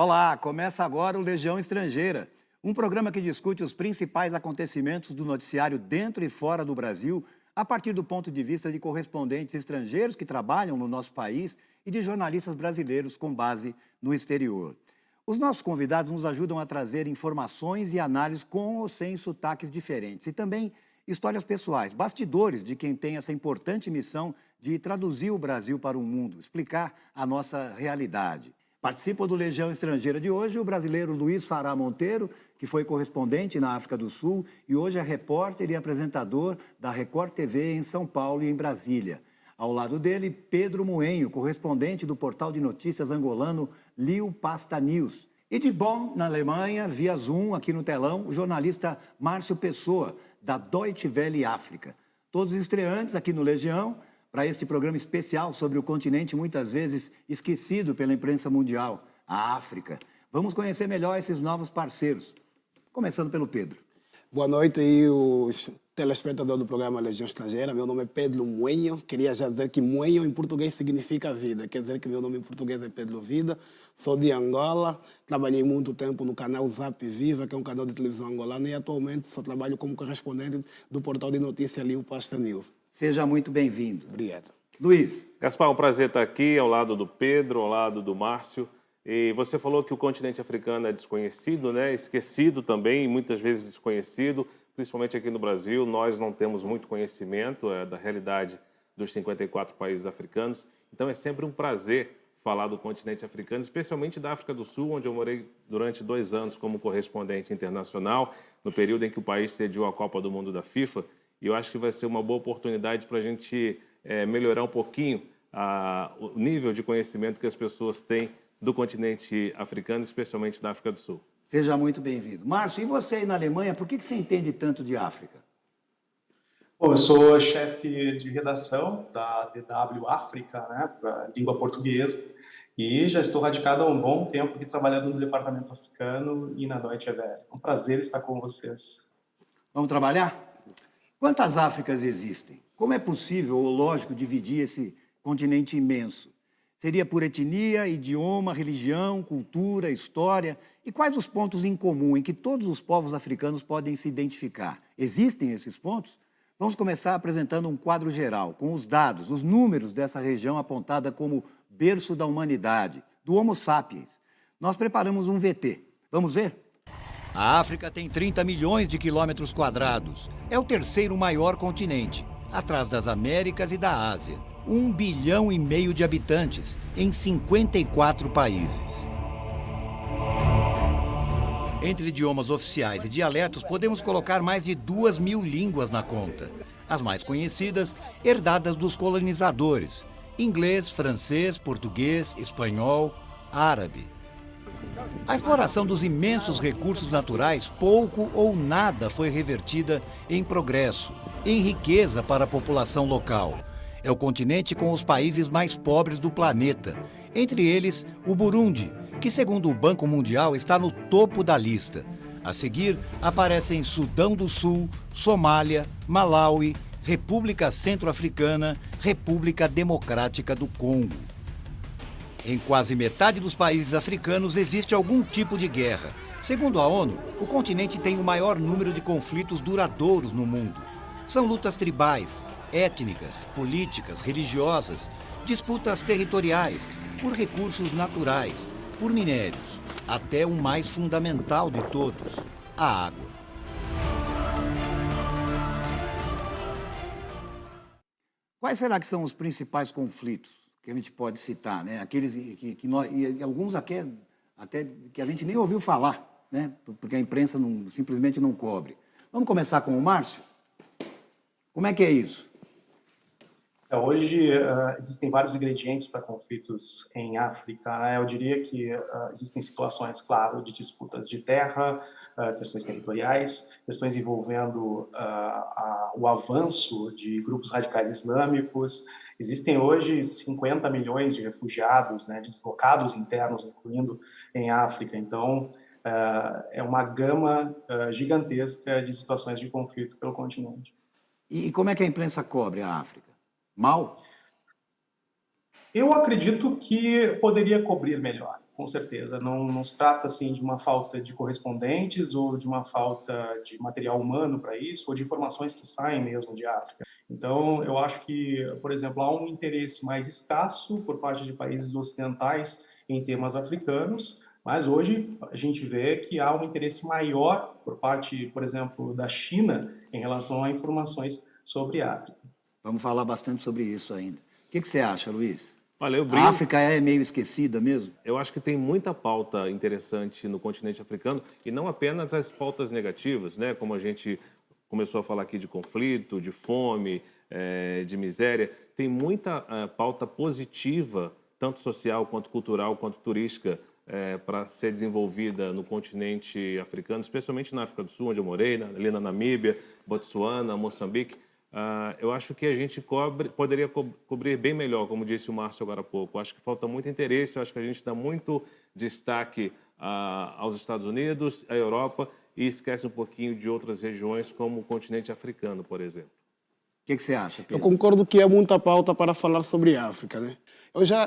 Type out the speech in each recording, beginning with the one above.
Olá, começa agora o Legião Estrangeira, um programa que discute os principais acontecimentos do noticiário dentro e fora do Brasil, a partir do ponto de vista de correspondentes estrangeiros que trabalham no nosso país e de jornalistas brasileiros com base no exterior. Os nossos convidados nos ajudam a trazer informações e análises com ou sem sotaques diferentes e também histórias pessoais, bastidores de quem tem essa importante missão de traduzir o Brasil para o mundo, explicar a nossa realidade. Participa do Legião Estrangeira de hoje o brasileiro Luiz Fará Monteiro, que foi correspondente na África do Sul e hoje é repórter e apresentador da Record TV em São Paulo e em Brasília. Ao lado dele, Pedro Moenho, correspondente do portal de notícias angolano Liu Pasta News. E de Bonn, na Alemanha, via Zoom, aqui no telão, o jornalista Márcio Pessoa, da Deutsche Welle África. Todos estreantes aqui no Legião, para este programa especial sobre o continente muitas vezes esquecido pela imprensa mundial, a África. Vamos conhecer melhor esses novos parceiros. Começando pelo Pedro. Boa noite aí os telespectadores do programa Legião Estrangeira. Meu nome é Pedro Moenho. Queria já dizer que Moenho em português significa vida. Quer dizer que meu nome em português é Pedro Vida. Sou de Angola. Trabalhei muito tempo no canal Zap Viva, que é um canal de televisão angolano. E atualmente só trabalho como correspondente do portal de notícias Liu Pasta News. Seja muito bem-vindo. Obrigado. Luiz. Gaspar, é um prazer estar aqui ao lado do Pedro, ao lado do Márcio. E você falou que o continente africano é desconhecido, né? Esquecido também, muitas vezes desconhecido, principalmente aqui no Brasil. Nós não temos muito conhecimento da realidade dos 54 países africanos. Então é sempre um prazer falar do continente africano, especialmente da África do Sul, onde eu morei durante 2 anos como correspondente internacional, no período em que o país sediou a Copa do Mundo da FIFA. E eu acho que vai ser uma boa oportunidade para a gente melhorar um pouquinho o nível de conhecimento que as pessoas têm do continente africano, especialmente da África do Sul. Seja muito bem-vindo. Márcio, e você aí na Alemanha, por que você entende tanto de África? Bom, eu sou chefe de redação da DW África, né, para língua portuguesa, e já estou radicado há um bom tempo aqui trabalhando no departamento africano e na Deutsche Welle. É um prazer estar com vocês. Vamos trabalhar? Quantas Áfricas existem? Como é possível ou lógico dividir esse continente imenso? Seria por etnia, idioma, religião, cultura, história? E quais os pontos em comum em que todos os povos africanos podem se identificar? Existem esses pontos? Vamos começar apresentando um quadro geral, com os dados, os números dessa região apontada como berço da humanidade, do Homo sapiens. Nós preparamos um VT. Vamos ver? A África tem 30 milhões de quilômetros quadrados. É o terceiro maior continente, atrás das Américas e da Ásia. 1,5 bilhão de habitantes em 54 países. Entre idiomas oficiais e dialetos, podemos colocar mais de 2.000 línguas na conta. As mais conhecidas, herdadas dos colonizadores: inglês, francês, português, espanhol, árabe. A exploração dos imensos recursos naturais, pouco ou nada foi revertida em progresso, em riqueza para a população local. É o continente com os países mais pobres do planeta, entre eles o Burundi, que segundo o Banco Mundial está no topo da lista. A seguir aparecem Sudão do Sul, Somália, Malawi, República Centro-Africana, República Democrática do Congo. Em quase metade dos países africanos existe algum tipo de guerra. Segundo a ONU, o continente tem o maior número de conflitos duradouros no mundo. São lutas tribais, étnicas, políticas, religiosas, disputas territoriais, por recursos naturais, por minérios, até o mais fundamental de todos, a água. Quais será que são os principais conflitos que a gente pode citar, né? Aqueles que nós, e alguns até que a gente nem ouviu falar, né? Porque a imprensa simplesmente não cobre. Vamos começar com o Márcio? Como é que é isso? Hoje existem vários ingredientes para conflitos em África. Eu diria que existem situações, claro, de disputas de terra, questões territoriais, questões envolvendo o avanço de grupos radicais islâmicos. Existem hoje 50 milhões de refugiados, né, deslocados internos, incluindo em África. Então, é uma gama gigantesca de situações de conflito pelo continente. E como é que a imprensa cobre a África? Mal? Eu acredito que poderia cobrir melhor. com certeza. Não se trata assim de uma falta de correspondentes ou de uma falta de material humano para isso, ou de informações que saem mesmo de África. Então, eu acho que, por exemplo, há um interesse mais escasso por parte de países ocidentais em temas africanos, mas hoje a gente vê que há um interesse maior por parte, por exemplo, da China em relação a informações sobre a África. Vamos falar bastante sobre isso ainda. O que você acha, Luiz? Olha, eu A brinco. África é meio esquecida mesmo? Eu acho que tem muita pauta interessante no continente africano e não apenas as pautas negativas, né? Como a gente começou a falar aqui de conflito, de fome, de miséria. Tem muita pauta positiva, tanto social quanto cultural, quanto turística, para ser desenvolvida no continente africano, especialmente na África do Sul, onde eu morei, ali na Namíbia, Botsuana, Moçambique. Eu acho que a gente poderia cobrir bem melhor, como disse o Márcio agora há pouco. Acho que falta muito interesse, acho que a gente dá muito destaque aos Estados Unidos, à Europa, e esquece um pouquinho de outras regiões, como o continente africano, por exemplo. O que você acha, Pedro? Eu concordo que é muita pauta para falar sobre a África, né?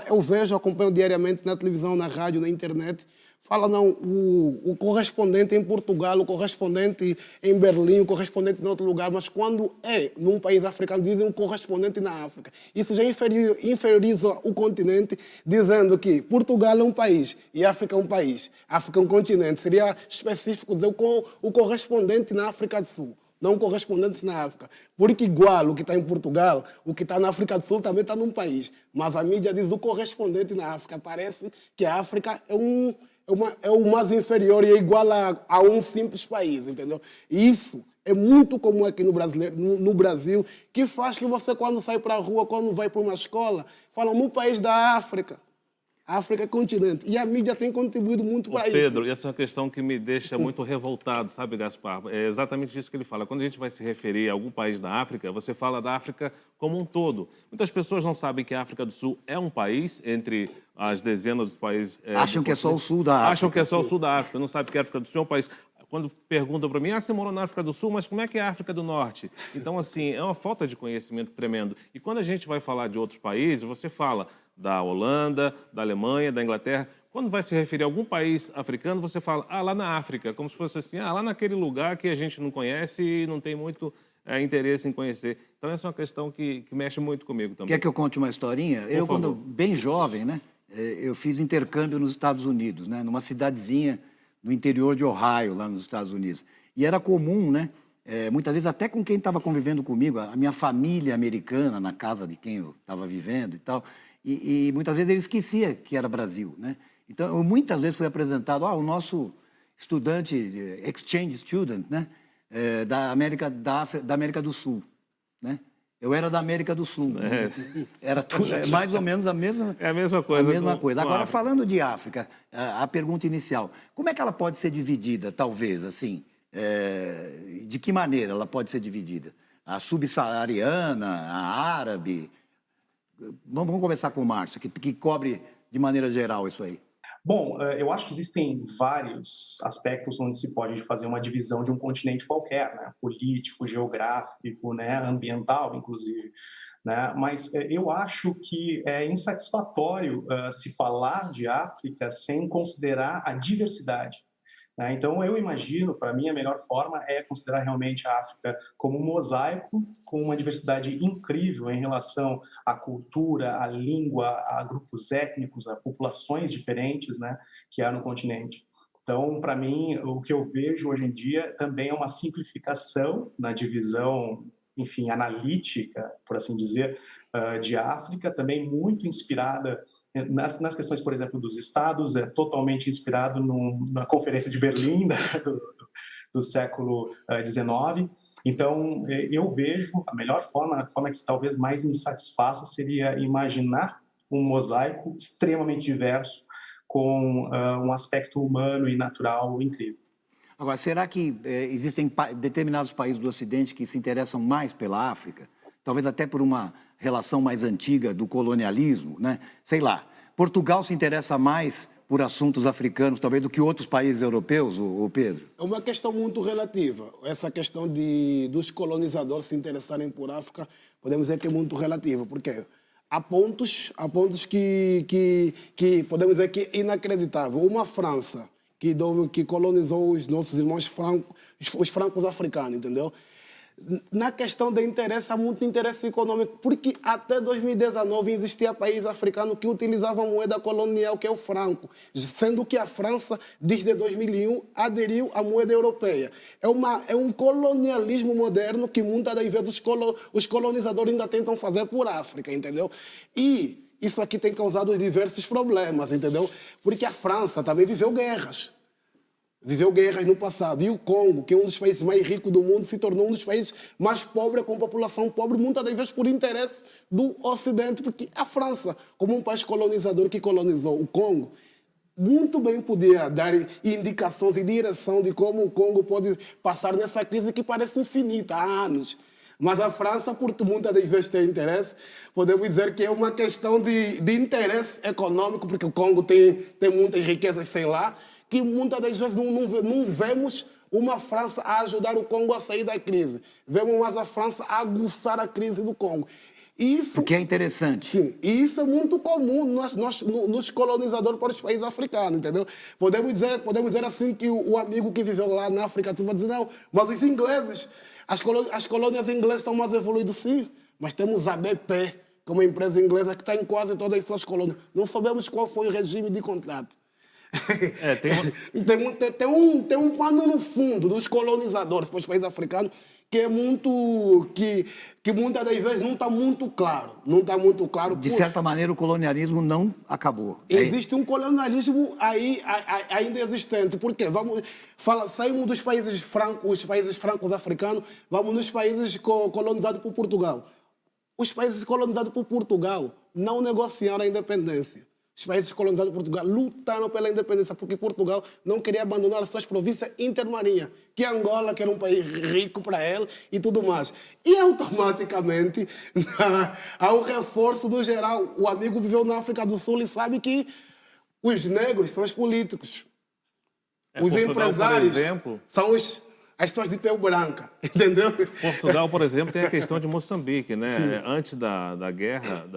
Eu vejo, acompanho diariamente na televisão, na rádio, na internet, fala não, o correspondente em Portugal, o correspondente em Berlim, o correspondente em outro lugar, mas quando é num país africano, dizem um correspondente na África. Isso já inferioriza o continente, dizendo que Portugal é um país e África é um país. África é um continente. Seria específico dizer o correspondente na África do Sul, não correspondentes na África. Porque igual o que está em Portugal, o que está na África do Sul também está num país. Mas a mídia diz o correspondente na África. Parece que a África é o mais inferior e é igual a um simples país, entendeu? E isso é muito comum aqui no Brasil, que faz que você, quando sai para a rua, quando vai para uma escola, falam no país da África. A África é continente. E a mídia tem contribuído muito para isso. Pedro, essa é uma questão que me deixa muito revoltado, sabe, Gaspar? É exatamente isso que ele fala. Quando a gente vai se referir a algum país da África, você fala da África como um todo. Muitas pessoas não sabem que a África do Sul é um país entre as dezenas de países... Acham que é só o sul da África. Acham que é só o sul da África. Não sabem que a África do Sul é um país... Quando perguntam para mim, você morou na África do Sul, mas como é que é a África do Norte? Então, assim, é uma falta de conhecimento tremendo. E quando a gente vai falar de outros países, você fala da Holanda, da Alemanha, da Inglaterra. Quando vai se referir a algum país africano, você fala, lá na África, como se fosse assim, lá naquele lugar que a gente não conhece e não tem muito interesse em conhecer. Então, essa é uma questão que mexe muito comigo também. Quer que eu conte uma historinha? Eu, quando bem jovem, né, eu fiz intercâmbio nos Estados Unidos, né, numa cidadezinha no interior de Ohio, lá nos Estados Unidos. E era comum, né, muitas vezes até com quem estava convivendo comigo, a minha família americana, na casa de quem eu estava vivendo e tal, e muitas vezes ele esquecia que era Brasil, né? Então, eu muitas vezes fui apresentado, o nosso estudante, exchange student, né, da América do Sul, né? Eu era da América do Sul. Né? Era tudo, mais ou menos a mesma... É a mesma coisa. A mesma coisa. Agora, falando de África, a pergunta inicial, como é que ela pode ser dividida, talvez, assim? De que maneira ela pode ser dividida? A subsaariana, a árabe? Vamos começar com o Márcio, que cobre de maneira geral isso aí. Bom, eu acho que existem vários aspectos onde se pode fazer uma divisão de um continente qualquer, né? Político, geográfico, né? Ambiental, inclusive. Né? Mas eu acho que é insatisfatório se falar de África sem considerar a diversidade. Né? Então, eu imagino, para mim, a melhor forma é considerar realmente a África como um mosaico com uma diversidade incrível em relação à cultura, à língua, a grupos étnicos, a populações diferentes, né, que há no continente. Então, para mim, o que eu vejo hoje em dia também é uma simplificação na divisão, enfim, analítica, por assim dizer, de África, também muito inspirada nas questões, por exemplo, dos estados, totalmente inspirado na Conferência de Berlim do século XIX. Então, eu vejo a melhor forma, a forma que talvez mais me satisfaça seria imaginar um mosaico extremamente diverso com um aspecto humano e natural incrível. Agora, será que existem determinados países do Ocidente que se interessam mais pela África? Talvez até por uma relação mais antiga do colonialismo, né? Sei lá, Portugal se interessa mais por assuntos africanos, talvez, do que outros países europeus, o Pedro? É uma questão muito relativa. Essa questão dos colonizadores se interessarem por África, podemos dizer que é muito relativa, porque há pontos que podemos dizer que é inacreditável. Uma França que colonizou os nossos irmãos os francos africanos, entendeu? Na questão de interesse, há muito interesse econômico, porque até 2019 existia país africano que utilizava a moeda colonial, que é o franco, sendo que a França, desde 2001, aderiu à moeda europeia. É um colonialismo moderno que muitas das vezes os colonizadores ainda tentam fazer por África, entendeu? E isso aqui tem causado diversos problemas, entendeu? Porque a França também viveu guerras. Viveu guerras no passado. E o Congo, que é um dos países mais ricos do mundo, se tornou um dos países mais pobres, com população pobre, muitas das vezes por interesse do Ocidente, porque a França, como um país colonizador que colonizou o Congo, muito bem podia dar indicações e direção de como o Congo pode passar nessa crise que parece infinita há anos. Mas a França, por muitas das vezes tem interesse, podemos dizer que é uma questão de interesse econômico, porque o Congo tem muitas riquezas, sei lá, que muitas das vezes não vemos uma França a ajudar o Congo a sair da crise. Vemos mais a França a aguçar a crise do Congo. Isso, o que é interessante. Sim, e isso é muito comum nos colonizadores para os países africanos, entendeu? Podemos dizer assim que o amigo que viveu lá na África vai dizer, não, mas os ingleses, as colônias inglesas estão mais evoluídas, sim, mas temos a BP, que é uma empresa inglesa que está em quase todas as suas colônias. Não sabemos qual foi o regime de contrato. Tem um pano no fundo dos colonizadores para os países africanos que é muito que muitas das vezes não está muito claro. Não está muito claro. De certa maneira, o colonialismo não acabou. Existe um colonialismo aí ainda existente. Por quê? Saímos dos países francos, os países francos africanos, vamos nos países colonizados por Portugal. Os países colonizados por Portugal não negociaram a independência. Os países colonizados por Portugal lutaram pela independência porque Portugal não queria abandonar as suas províncias intermarinhas, que Angola, que era um país rico para ele e tudo mais. E automaticamente há um reforço do geral. O amigo viveu na África do Sul e sabe que os negros são os políticos. Os Portugal, empresários por exemplo, são as pessoas de pele branca, entendeu? Portugal, por exemplo, tem a questão de Moçambique, né? Sim. Antes da guerra,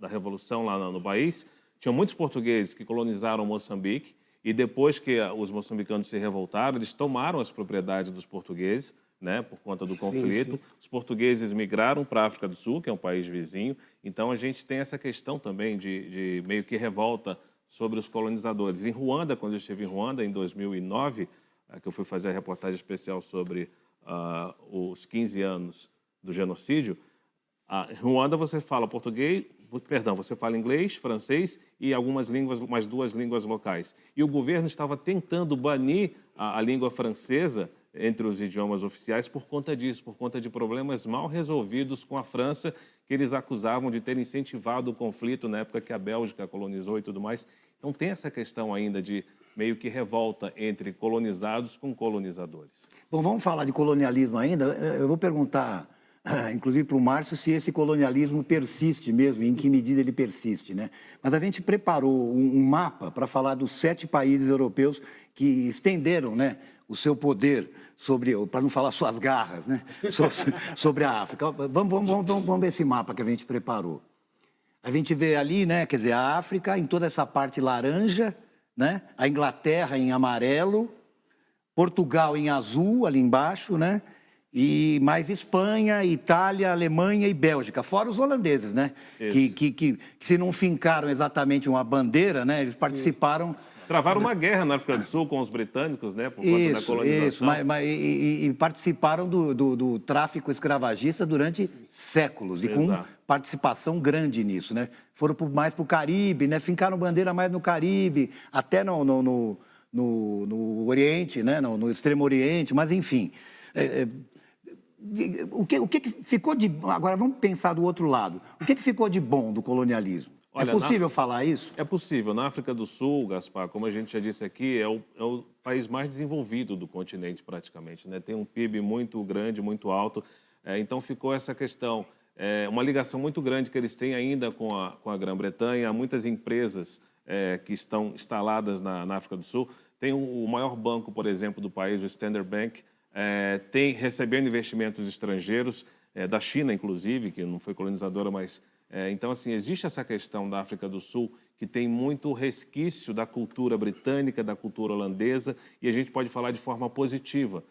da revolução lá no país, tinham muitos portugueses que colonizaram Moçambique e depois que os moçambicanos se revoltaram, eles tomaram as propriedades dos portugueses, né, por conta do conflito. Sim. Os portugueses migraram para a África do Sul, que é um país vizinho. Então, a gente tem essa questão também de meio que revolta sobre os colonizadores. Em Ruanda, quando eu estive em Ruanda, em 2009, que eu fui fazer a reportagem especial sobre os 15 anos do genocídio, em Ruanda você fala você fala inglês, francês e mais 2 línguas locais. E o governo estava tentando banir a língua francesa entre os idiomas oficiais por conta disso, por conta de problemas mal resolvidos com a França, que eles acusavam de ter incentivado o conflito na época que a Bélgica colonizou e tudo mais. Então tem essa questão ainda de meio que revolta entre colonizados com colonizadores. Bom, vamos falar de colonialismo ainda. Eu vou perguntar, inclusive para o Márcio, se esse colonialismo persiste mesmo, em que medida ele persiste, né? Mas a gente preparou um mapa para falar dos 7 países europeus que estenderam, né, o seu poder sobre, para não falar suas garras, né, sobre a África. Vamos ver esse mapa que a gente preparou. A gente vê ali, né, quer dizer, a África em toda essa parte laranja, né, a Inglaterra em amarelo, Portugal em azul, ali embaixo, né? E mais Espanha, Itália, Alemanha e Bélgica, fora os holandeses, né? Que se não fincaram exatamente uma bandeira, né? Eles participaram... Travaram uma guerra na África do Sul com os britânicos, né? Por conta da colonização. E participaram do tráfico escravagista durante séculos, e com participação grande nisso, né? Foram mais para o Caribe, né? Fincaram bandeira mais no Caribe, até no Oriente, né? No Extremo Oriente, mas enfim... O que ficou de... Agora, vamos pensar do outro lado. O que ficou de bom do colonialismo? Olha, é possível falar isso? É possível. Na África do Sul, Gaspar, como a gente já disse aqui, é o país mais desenvolvido do continente, praticamente, né? Tem um PIB muito grande, muito alto. Então, ficou essa questão. Uma ligação muito grande que eles têm ainda com a Grã-Bretanha. Há muitas empresas que estão instaladas na África do Sul. Tem o maior banco, por exemplo, do país, o Standard Bank, recebendo investimentos estrangeiros, da China, inclusive, que não foi colonizadora, mas Então, assim, existe essa questão da África do Sul que tem muito resquício da cultura britânica, da cultura holandesa, e a gente pode falar de forma positiva.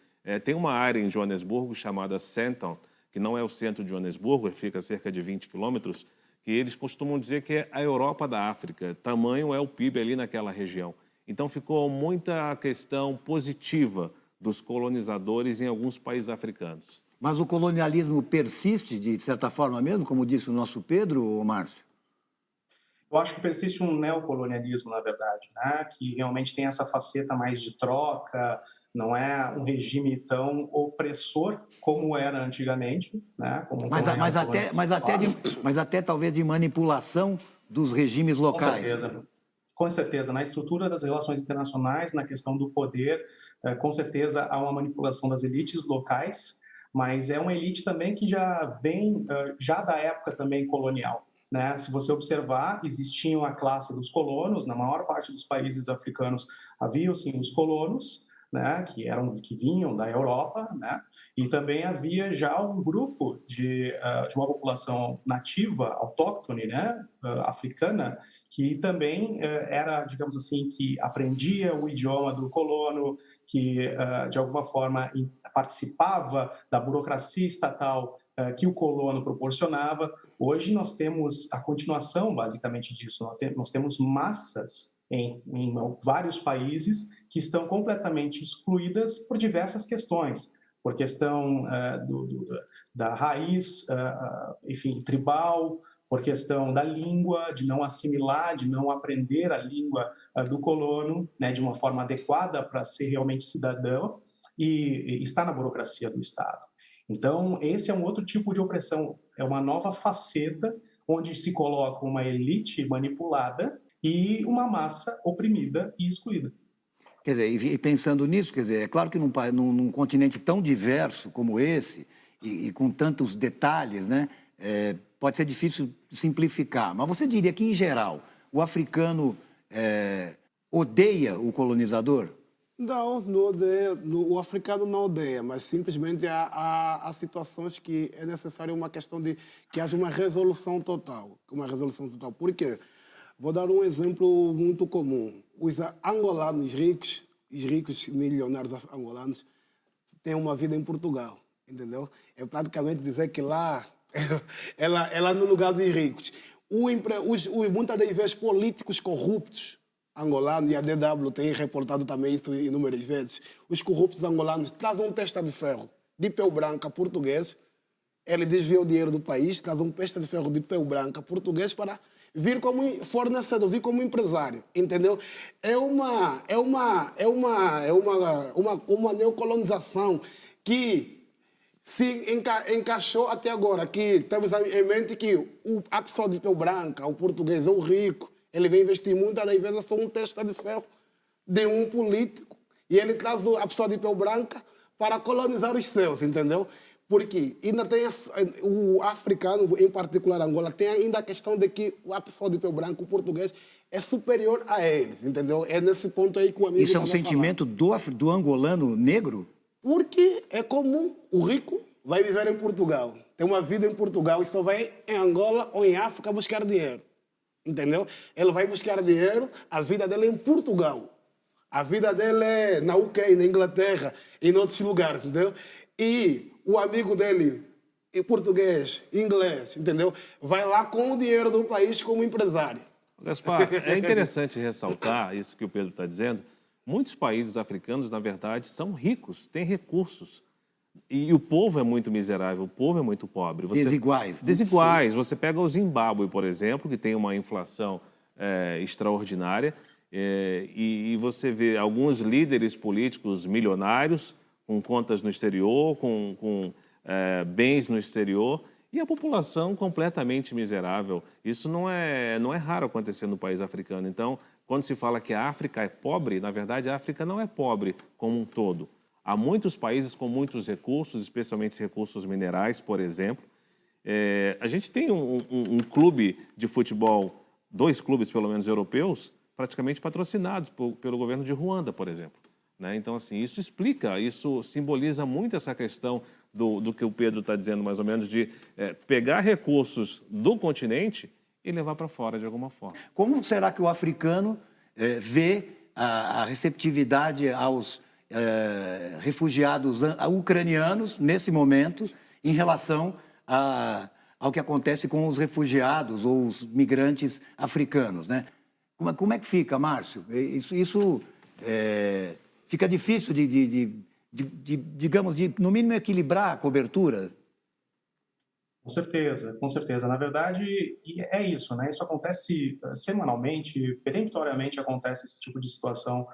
Tem uma área em Joanesburgo chamada Sandton, que não é o centro de Joanesburgo, fica a cerca de 20 quilômetros, que eles costumam dizer que é a Europa da África. Tamanho é o PIB ali naquela região. Então, ficou muita questão positiva dos colonizadores em alguns países africanos. Mas o colonialismo persiste, de certa forma mesmo, como disse o nosso Pedro, Márcio? Eu acho que persiste um neocolonialismo, na verdade, né? Que realmente tem essa faceta mais de troca, não é um regime tão opressor como era antigamente, né? Como Mas até talvez de manipulação dos regimes locais. Com certeza. Na estrutura das relações internacionais, na questão do poder, com certeza há uma manipulação das elites locais, mas é uma elite também que já vem já da época também colonial. Né? Se você observar, existia a classe dos colonos, na maior parte dos países africanos havia sim os colonos, né, que vinham da Europa, né, e também havia já um grupo de uma população nativa, autóctone, né, africana, que também era, digamos assim, que aprendia o idioma do colono, que de alguma forma participava da burocracia estatal que o colono proporcionava. Hoje nós temos a continuação, basicamente, disso. Nós temos massas em vários países que estão completamente excluídas por diversas questões, por questão da raiz, enfim, tribal, por questão da língua, de não assimilar, de não aprender a língua do colono, né, de uma forma adequada para ser realmente cidadão, e está na burocracia do Estado. Então, esse é um outro tipo de opressão, é uma nova faceta onde se coloca uma elite manipulada e uma massa oprimida e excluída. Quer dizer, e pensando nisso, quer dizer, é claro que num continente tão diverso como esse, e com tantos detalhes, né, pode ser difícil simplificar, mas você diria que, em geral, o africano odeia o colonizador? Não odeia, o africano não odeia, mas simplesmente há situações que é necessário uma questão de que haja uma resolução total. Por quê? Vou dar um exemplo muito comum. Os angolanos ricos, os ricos milionários angolanos, têm uma vida em Portugal, entendeu? É praticamente dizer que lá ela no lugar dos ricos. Muitas das vezes políticos corruptos angolanos, e a DW tem reportado também isso inúmeras vezes, os corruptos angolanos trazem um testa de ferro de pele branca português, ele desvia o dinheiro do país, traz um testa de ferro de pele branca português para vir como fornecedor, vir como empresário, entendeu? É uma neocolonização que se encaixou até agora, que temos em mente que a pessoa de pele branca, o português, é o rico, ele vem investir muitas das vezes só um testa de ferro de um político e ele traz a pessoa de pele branca para colonizar os seus, entendeu? Porque ainda tem o africano, em particular Angola, tem ainda a questão de que a pessoa de pele branca, o português, é superior a eles, entendeu? É nesse ponto aí que o amigo... Isso é um sentimento do angolano negro? Porque é comum, o rico vai viver em Portugal, tem uma vida em Portugal e só vai em Angola ou em África buscar dinheiro. Entendeu? Ele vai buscar dinheiro, a vida dele é em Portugal. A vida dele é na UK, na Inglaterra e em outros lugares, entendeu? E o amigo dele, em português, inglês, entendeu? Vai lá com o dinheiro do país como empresário. Gaspar, é interessante ressaltar isso que o Pedro está dizendo. Muitos países africanos, na verdade, são ricos, têm recursos. E o povo é muito miserável, o povo é muito pobre. Desiguais. Desiguais. Você pega o Zimbábue, por exemplo, que tem uma inflação extraordinária, e você vê alguns líderes políticos milionários, com contas no exterior, com bens no exterior, e a população completamente miserável. Isso não é raro acontecer no país africano. Então, quando se fala que a África é pobre, na verdade, a África não é pobre como um todo. Há muitos países com muitos recursos, especialmente recursos minerais, por exemplo. A gente tem um clube de futebol, 2 clubes, pelo menos, europeus, praticamente patrocinados pelo governo de Ruanda, por exemplo. Né? Então, assim, isso explica, isso simboliza muito essa questão do que o Pedro está dizendo, mais ou menos, de pegar recursos do continente e levar para fora de alguma forma. Como será que o africano vê a receptividade aos refugiados ucranianos nesse momento em relação ao que acontece com os refugiados ou os migrantes africanos, né? Como é que fica, Márcio? Isso fica difícil digamos, no mínimo equilibrar a cobertura? Com certeza, com certeza. Na verdade, é isso, né? Isso acontece semanalmente, peremptoriamente acontece esse tipo de situação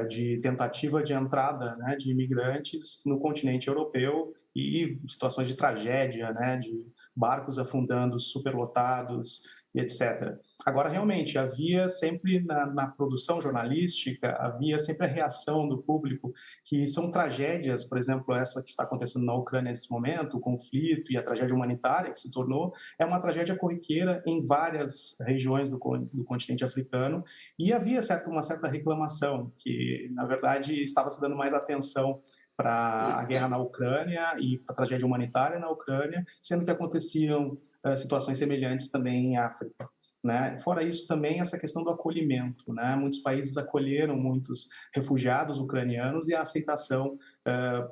de tentativa de entrada, né, de imigrantes no continente europeu e situações de tragédia, né, de barcos afundando superlotados e etc. Agora, realmente, havia sempre na produção jornalística, havia sempre a reação do público, que são tragédias, por exemplo, essa que está acontecendo na Ucrânia nesse momento, o conflito e a tragédia humanitária que se tornou, é uma tragédia corriqueira em várias regiões do continente africano, e havia uma certa reclamação, que, na verdade, estava se dando mais atenção para a guerra na Ucrânia e para a tragédia humanitária na Ucrânia, sendo que aconteciam situações semelhantes também em África, né? Fora isso, também essa questão do acolhimento, né? Muitos países acolheram muitos refugiados ucranianos e a aceitação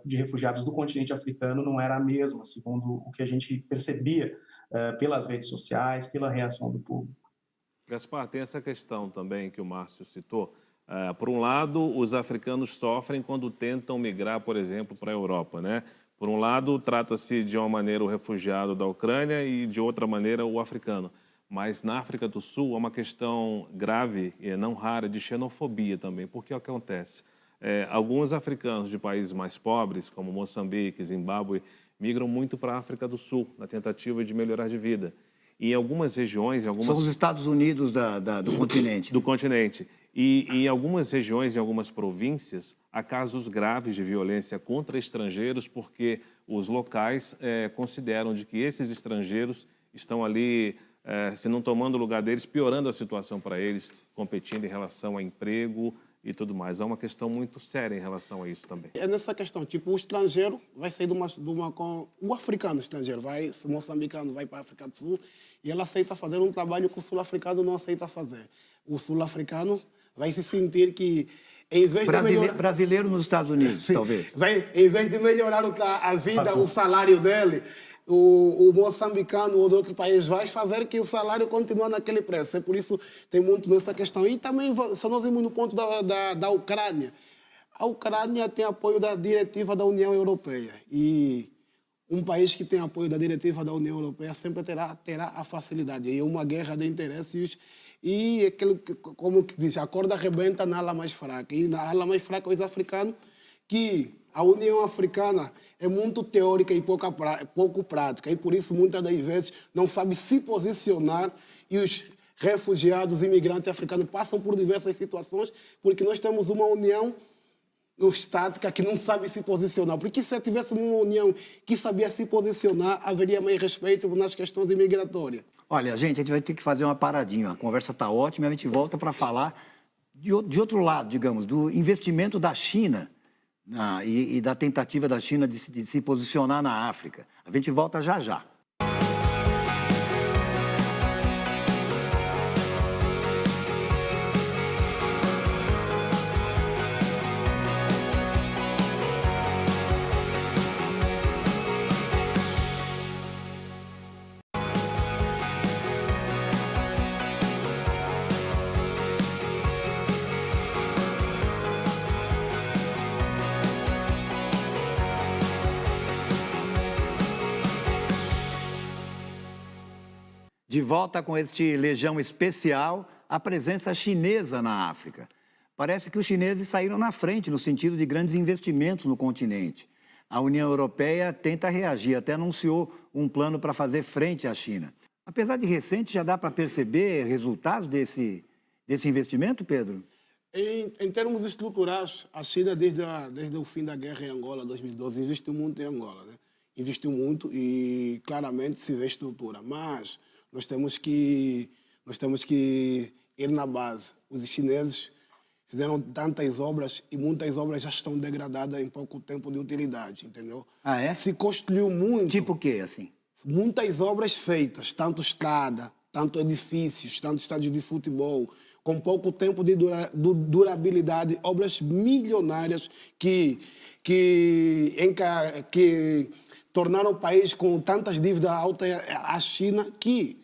de refugiados do continente africano não era a mesma, segundo o que a gente percebia pelas redes sociais, pela reação do público. Gaspar, tem essa questão também que o Márcio citou. Por um lado, os africanos sofrem quando tentam migrar, por exemplo, para a Europa, né? Por um lado, trata-se de uma maneira o refugiado da Ucrânia e de outra maneira o africano. Mas na África do Sul há uma questão grave e não rara de xenofobia também. Porque o que acontece? Alguns africanos de países mais pobres, como Moçambique, Zimbábue, migram muito para a África do Sul, na tentativa de melhorar de vida. E em algumas regiões... São os Estados Unidos do continente. Do continente. E em algumas regiões, em algumas províncias, há casos graves de violência contra estrangeiros, porque os locais consideram de que esses estrangeiros estão ali, se não tomando o lugar deles, piorando a situação para eles, competindo em relação a emprego e tudo mais. Há uma questão muito séria em relação a isso também. É nessa questão, tipo, o estrangeiro vai sair o africano estrangeiro, o moçambicano vai para a África do Sul e ele aceita fazer um trabalho que o sul-africano não aceita fazer. O sul-africano vai se sentir que, em vez de melhorar... Brasileiro nos Estados Unidos, Sim, talvez. Em vez de melhorar a vida, o salário dele, o moçambicano ou de outro país vai fazer que o salário continue naquele preço. É por isso que tem muito nessa questão. E também, se nós irmos no ponto da Ucrânia, a Ucrânia tem apoio da diretiva da União Europeia. E um país que tem apoio da diretiva da União Europeia sempre terá a facilidade. E é uma guerra de interesses e, como que diz, a corda arrebenta na ala mais fraca. E na ala mais fraca, os africanos, que a União Africana é muito teórica e pouco prática. E, por isso, muitas das vezes, não sabe se posicionar e os refugiados, imigrantes africanos passam por diversas situações porque nós temos uma União estática que não sabe se posicionar. Porque se tivesse uma união que sabia se posicionar, haveria mais respeito nas questões imigratórias. Olha, gente, a gente vai ter que fazer uma paradinha. A conversa está ótima, a gente volta para falar de outro lado, digamos, do investimento da China e da tentativa da China de se posicionar na África. A gente volta já já. De volta com este Legião Especial, a presença chinesa na África. Parece que os chineses saíram na frente no sentido de grandes investimentos no continente. A União Europeia tenta reagir, até anunciou um plano para fazer frente à China. Apesar de recente, já dá para perceber resultados desse investimento, Pedro? Em termos estruturais, a China, desde o fim da guerra em Angola, 2012, investiu muito em Angola, né? Investiu muito e claramente se vê estrutura. Mas nós temos que ir na base. Os chineses Fizeram tantas obras e muitas obras já estão degradadas em pouco tempo de utilidade, entendeu? Ah, é? Se construiu muito. Tipo o quê, assim? Muitas obras feitas, tanto estrada, tanto edifícios, tanto estádios de futebol, com pouco tempo de durabilidade, obras milionárias que tornaram o país com tantas dívidas altas à China que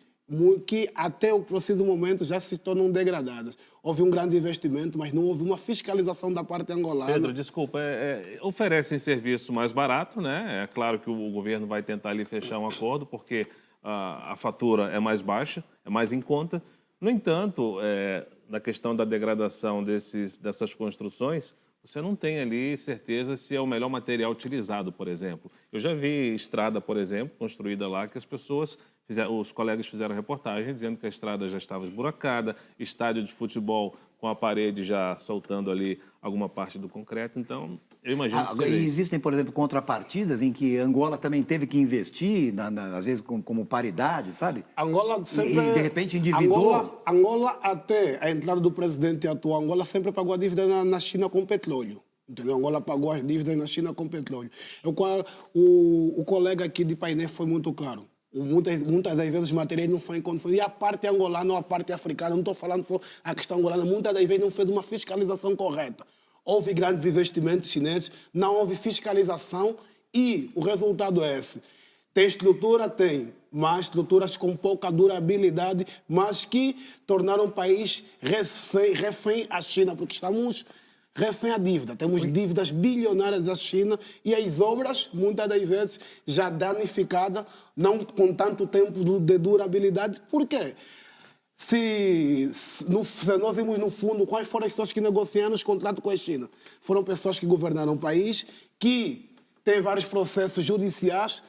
até o preciso momento já se tornam degradadas. Houve um grande investimento, mas não houve uma fiscalização da parte angolana. Pedro, desculpa, oferecem serviço mais barato, né? É claro que o governo vai tentar ali fechar um acordo, porque a fatura é mais baixa, é mais em conta. No entanto, na questão da degradação dessas construções, você não tem ali certeza se é o melhor material utilizado, por exemplo. Eu já vi estrada, por exemplo, construída lá, que os colegas fizeram reportagem dizendo que a estrada já estava esburacada, estádio de futebol com a parede já soltando ali alguma parte do concreto. Então, eu imagino que seja isso. Existem, por exemplo, contrapartidas em que Angola também teve que investir, às vezes como paridade, sabe? Angola sempre... E de repente endividou. Angola, até a entrada do presidente atual, Angola sempre pagou a dívida na China com petróleo. Entendeu? Angola pagou as dívidas na China com petróleo. O colega aqui de painel foi muito claro. Muitas das vezes os materiais não são em condições. E a parte angolana ou a parte africana, não estou falando só a questão angolana, muitas das vezes não fez uma fiscalização correta. Houve grandes investimentos chineses, não houve fiscalização e o resultado é esse. Tem estrutura? Tem, mas estruturas com pouca durabilidade, mas que tornaram o país refém à China, porque estamos refém à dívida. Temos dívidas bilionárias da China e as obras, muitas das vezes, já danificadas, não com tanto tempo de durabilidade. Por quê? Se nós vimos no fundo quais foram as pessoas que negociaram os contratos com a China, foram pessoas que governaram o país, que têm vários processos judiciais,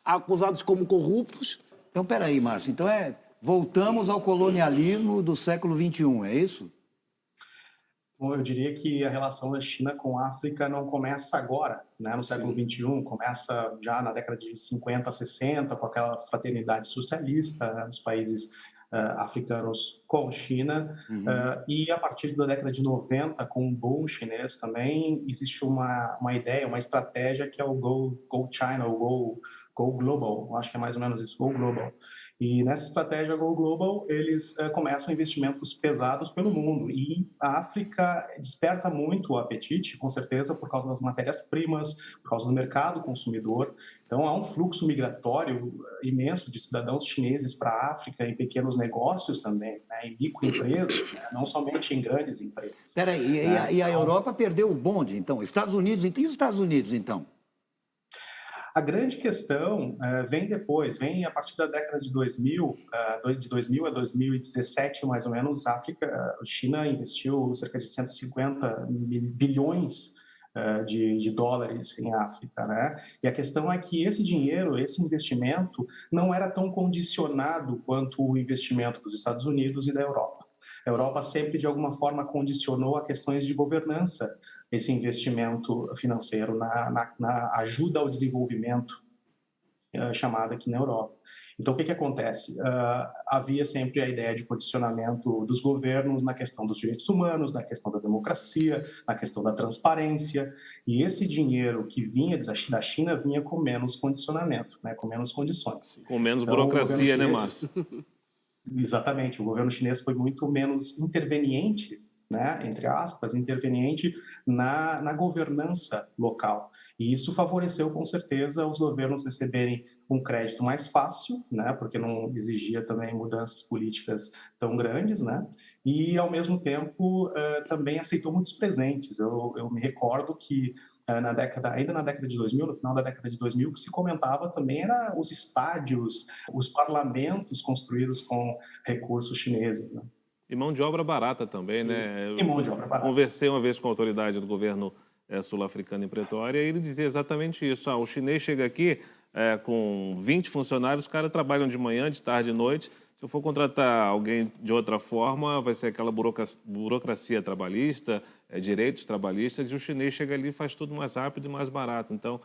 acusados como corruptos. Então, peraí, Márcio. Então, voltamos ao colonialismo do século XXI, é isso? Bom, eu diria que a relação da China com a África não começa agora, né, no século XXI, começa já na década de 50, 60, com aquela fraternidade socialista, né, dos países africanos com China, e a partir da década de 90, com o boom chinês também, existe uma ideia, uma estratégia que é o Go China, o Go Global, eu acho que é mais ou menos isso, Go Global. E nessa estratégia Go Global, eles começam investimentos pesados pelo mundo. E a África desperta muito o apetite, com certeza, por causa das matérias-primas, por causa do mercado consumidor. Então, há um fluxo migratório imenso de cidadãos chineses para a África, em pequenos negócios também, né, em microempresas, né, não somente em grandes empresas. Peraí, e a Europa perdeu o bonde, então? Estados Unidos, e os Estados Unidos, então? A grande questão vem depois, vem a partir da década de 2000, de 2000 a 2017, mais ou menos, a China investiu cerca de 150 bilhões de dólares em África, né? E a questão é que esse dinheiro, esse investimento, não era tão condicionado quanto o investimento dos Estados Unidos e da Europa. A Europa sempre, de alguma forma, condicionou a questões de governança esse investimento financeiro na ajuda ao desenvolvimento chamada aqui na Europa. Então, o que acontece? Havia sempre a ideia de condicionamento dos governos na questão dos direitos humanos, na questão da democracia, na questão da transparência, e esse dinheiro que vinha da China vinha com menos condicionamento, né, com menos condições. Com menos burocracia, né, Márcio? Exatamente, o governo chinês foi muito menos interveniente, né, entre aspas, interveniente na governança local. E isso favoreceu, com certeza, os governos receberem um crédito mais fácil, né, porque não exigia também mudanças políticas tão grandes, né, e, ao mesmo tempo, também aceitou muitos presentes. Eu me recordo que, ainda na década de 2000, no final da década de 2000, o que se comentava também era os estádios, os parlamentos construídos com recursos chineses, né. E mão de obra barata também, Sim. né? E mão de obra barata. Conversei uma vez com a autoridade do governo sul-africano em Pretória e ele dizia exatamente isso. O chinês chega aqui com 20 funcionários, os caras trabalham de manhã, de tarde, de noite. Se eu for contratar alguém de outra forma, vai ser aquela burocracia trabalhista, direitos trabalhistas, e o chinês chega ali e faz tudo mais rápido e mais barato. Então,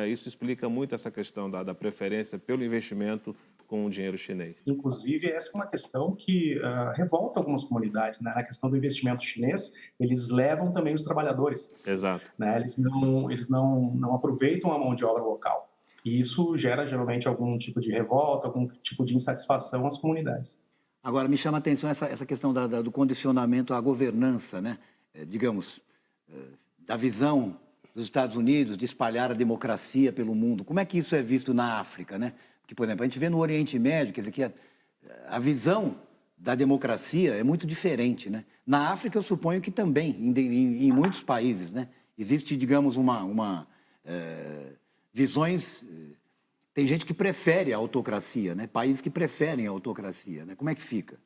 isso explica muito essa questão da preferência pelo investimento com o dinheiro chinês. Inclusive, essa é uma questão que revolta algumas comunidades, né? Na questão do investimento chinês, eles levam também os trabalhadores. Exato. Né? Eles não aproveitam a mão de obra local. E isso gera, geralmente, algum tipo de revolta, algum tipo de insatisfação às comunidades. Agora, me chama a atenção essa questão do condicionamento à governança, né? Digamos, da visão dos Estados Unidos de espalhar a democracia pelo mundo. Como é que isso é visto na África, né? Porque, por exemplo, a gente vê no Oriente Médio, quer dizer, que a visão da democracia é muito diferente, né? Na África, eu suponho que também, em muitos países, né? Existe, digamos, visões... Tem gente que prefere a autocracia, né? Países que preferem a autocracia, né? Como é que fica?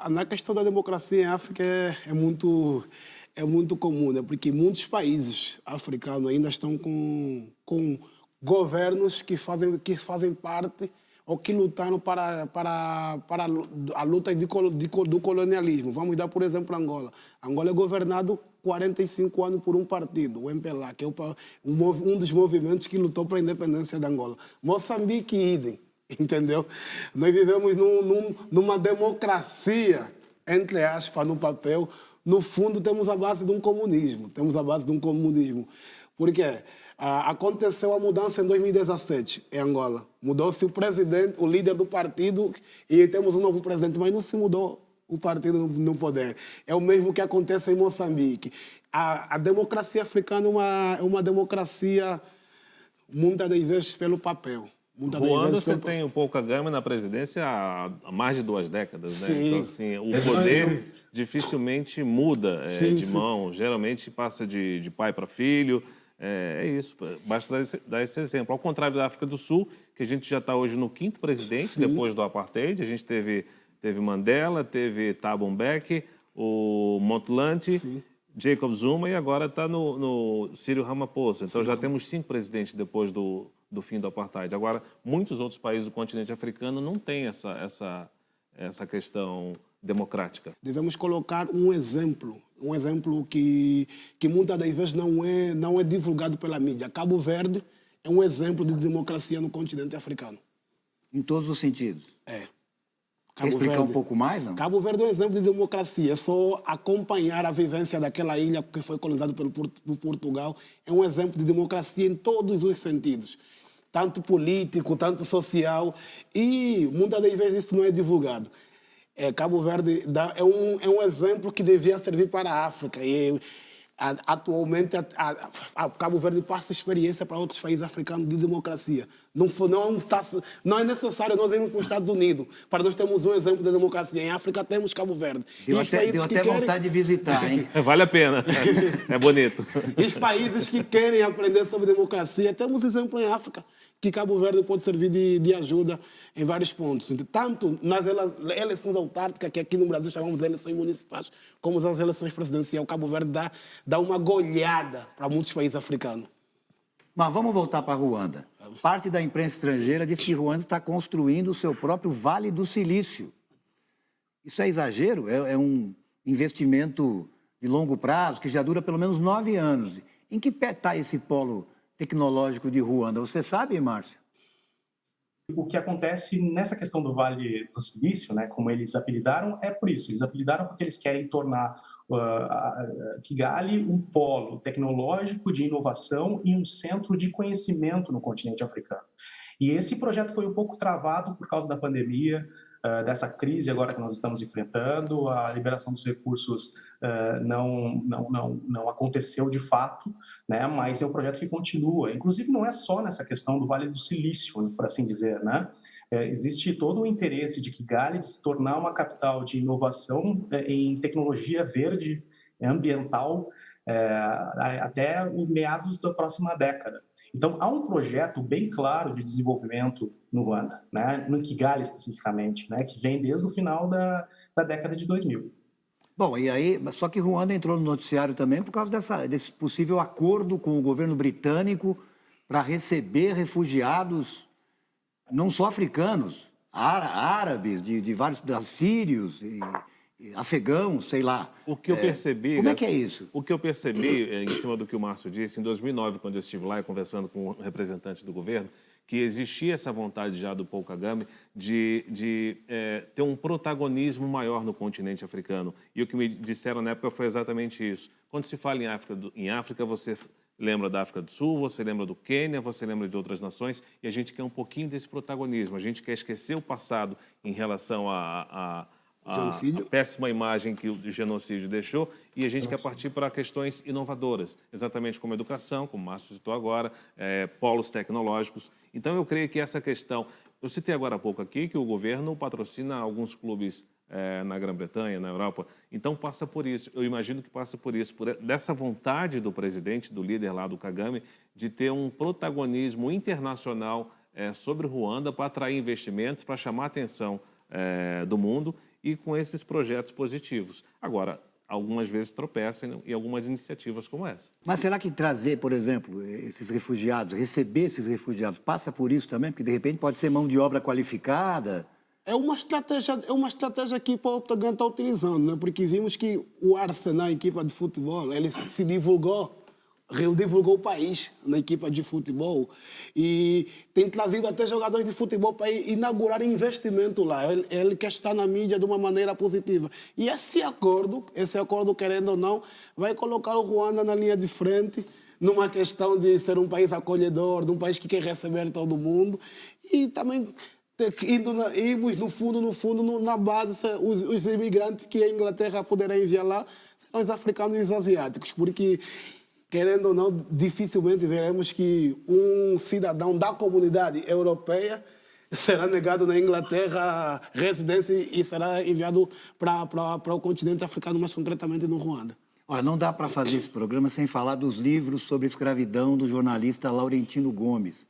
Na questão da democracia em África é muito comum, né? Porque muitos países africanos ainda estão com governos que fazem parte ou que lutaram para a luta do colonialismo. Vamos dar, por exemplo, Angola. Angola é governado 45 anos por um partido, o MPLA, que é um dos movimentos que lutou para a independência de Angola. Moçambique, idem, entendeu? Nós vivemos numa democracia, entre aspas, no papel. No fundo, temos a base de um comunismo. Por quê? Aconteceu a mudança em 2017 em Angola. Mudou-se o presidente, o líder do partido, e temos um novo presidente, mas não se mudou o partido no poder. É o mesmo que acontece em Moçambique. A democracia africana é uma democracia, muitas das vezes, pelo papel. Ruanda, você tem um pouco a gama na presidência há mais de 2 décadas, né? Sim. Então, assim, o poder dificilmente muda de mão. Geralmente passa de pai para filho. É isso, basta dar esse exemplo. Ao contrário da África do Sul, que a gente já está hoje no 5º presidente, depois do apartheid. A gente teve Mandela, teve Thabo Mbeki, o Motlanthe, Jacob Zuma, e agora está no Cyril Ramaphosa. Então já temos 5 presidentes depois do fim do apartheid. Agora, muitos outros países do continente africano não têm essa questão democrática. Devemos colocar um exemplo que muitas das vezes não é divulgado pela mídia. Cabo Verde é um exemplo de democracia no continente africano. Em todos os sentidos. Quer Cabo explicar Verde. um pouco mais, não? Cabo Verde é um exemplo de democracia. É só acompanhar a vivência daquela ilha que foi colonizada por Portugal. É um exemplo de democracia em todos os sentidos. Tanto político, tanto social. E muitas das vezes isso não é divulgado. Cabo Verde é um exemplo que devia servir para a África. E, atualmente, Cabo Verde passa experiência para outros países africanos de democracia. Não é necessário nós irmos para os Estados Unidos para nós termos um exemplo de democracia. Em África temos Cabo Verde. Deu até vontade de visitar, hein? Vale a pena. É bonito. E os países que querem aprender sobre democracia, temos exemplo em África, que Cabo Verde pode servir de ajuda em vários pontos. Tanto nas eleições autárquicas, que aqui no Brasil chamamos de eleições municipais, como nas eleições presidenciais. Cabo Verde dá uma goleada para muitos países africanos. Mas vamos voltar para Ruanda. Parte da imprensa estrangeira diz que Ruanda está construindo o seu próprio Vale do Silício. Isso é exagero? É um investimento de longo prazo que já dura pelo menos 9 anos. Em que pé está esse polo tecnológico de Ruanda? Você sabe, Márcio? O que acontece nessa questão do Vale do Silício, né, como eles apelidaram, é por isso. Eles apelidaram porque eles querem tornar Kigali um polo tecnológico de inovação e um centro de conhecimento no continente africano. E esse projeto foi um pouco travado por causa da pandemia, dessa crise agora que nós estamos enfrentando. A liberação dos recursos não aconteceu de fato, né? Mas é um projeto que continua. Inclusive, não é só nessa questão do Vale do Silício, por assim dizer, né? Existe todo o interesse de Kigali de se tornar uma capital de inovação em tecnologia verde ambiental até meados da próxima década. Então, há um projeto bem claro de desenvolvimento no Ruanda, né? No Kigali especificamente, né? Que vem desde o final da década de 2000. Bom, e aí, só que Ruanda entrou no noticiário também por causa desse possível acordo com o governo britânico para receber refugiados, não só africanos, árabes, de vários, sírios, e afegãos, sei lá. O que eu percebi... Como é que é isso? O que eu percebi, em cima do que o Márcio disse, em 2009, quando eu estive lá conversando com representantes do governo, que existia essa vontade já do Paul Kagame de ter um protagonismo maior no continente africano. E o que me disseram na época foi exatamente isso. Quando se fala em África, você lembra da África do Sul, você lembra do Quênia, você lembra de outras nações, e a gente quer um pouquinho desse protagonismo. A gente quer esquecer o passado em relação a péssima imagem que o genocídio deixou, e a gente quer partir para questões inovadoras, exatamente como educação, como o Márcio citou agora, polos tecnológicos. Então, eu creio que essa questão... Eu citei agora há pouco aqui que o governo patrocina alguns clubes na Grã-Bretanha, na Europa. Então, passa por isso. Eu imagino que passa por isso, dessa vontade do presidente, do líder lá, do Kagame, de ter um protagonismo internacional sobre Ruanda para atrair investimentos, para chamar a atenção do mundo e com esses projetos positivos. Agora, algumas vezes tropeçam em algumas iniciativas como essa. Mas será que trazer, por exemplo, esses refugiados, receber esses refugiados, passa por isso também? Porque, de repente, pode ser mão de obra qualificada. É uma estratégia que o Paul Kagame está utilizando, né? Porque vimos que o Arsenal, a equipa de futebol, ele se divulgou o país na equipa de futebol e tem trazido até jogadores de futebol para inaugurar investimento lá. Ele quer estar na mídia de uma maneira positiva. E esse acordo, querendo ou não, vai colocar o Ruanda na linha de frente numa questão de ser um país acolhedor, de um país que quer receber todo mundo e também... Irmos no fundo, na base, os imigrantes que a Inglaterra poderá enviar lá serão os africanos e os asiáticos, porque, querendo ou não, dificilmente veremos que um cidadão da comunidade europeia será negado na Inglaterra residência e será enviado para o continente africano, mais concretamente no Ruanda. Olha, não dá para fazer esse programa sem falar dos livros sobre escravidão do jornalista Laurentino Gomes.